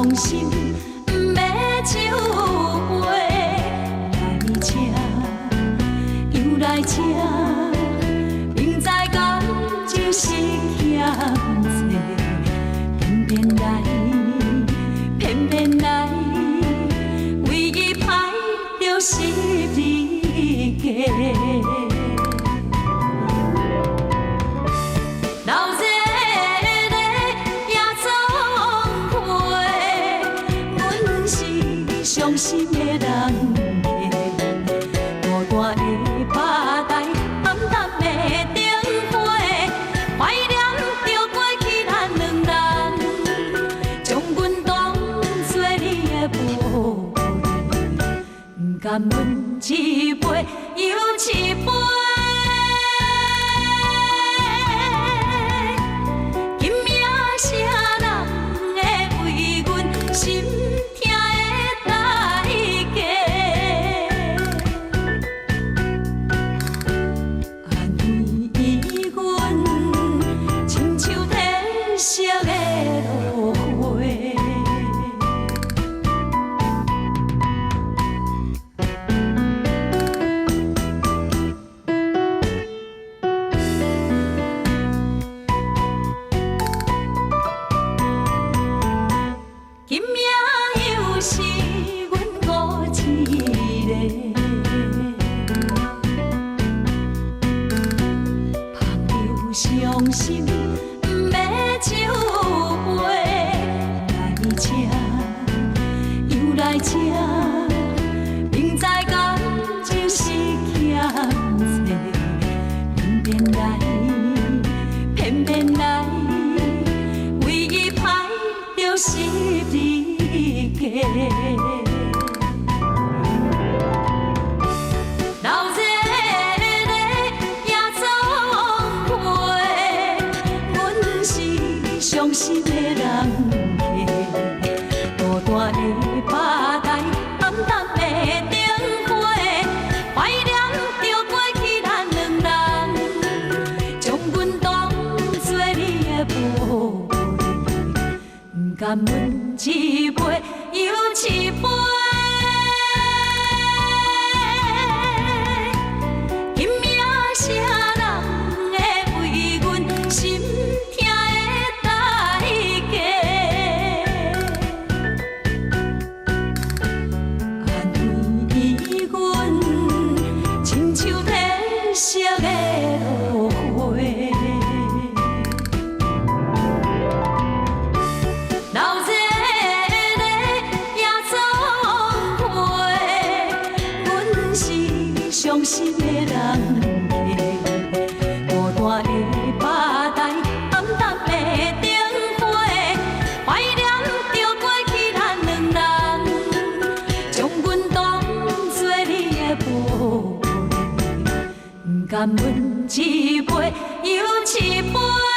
伤心，不要酒杯来请，又来请，明知感情是欠债，偏偏来，偏偏来，为伊歹着失理价。伤心的人客，孤单的吧台，暗淡的灯花，怀念着过去咱两人，将阮当作你的宝贝，不甘阮一杯又一杯。今夜啥人会为阮心？是阮孤一个，朋友伤心，不要酒杯来请，又来请，明知感情是欠债，偏偏来，偏偏来，为伊歹着失理。闹热的夜总会，阮是伤心的人客，孤单的吧台，暗淡的灯花，怀念着过去咱两人，将阮当作你的宝贝，不甘阮一杯。又一杯，今夜啥人会为阮心痛的代价？安慰阮，亲像褪色的落花。伤心的人客，孤单的吧台，暗淡的灯花，怀念着过去咱两人，将阮当作你的宝贝，不甘阮一杯又一杯。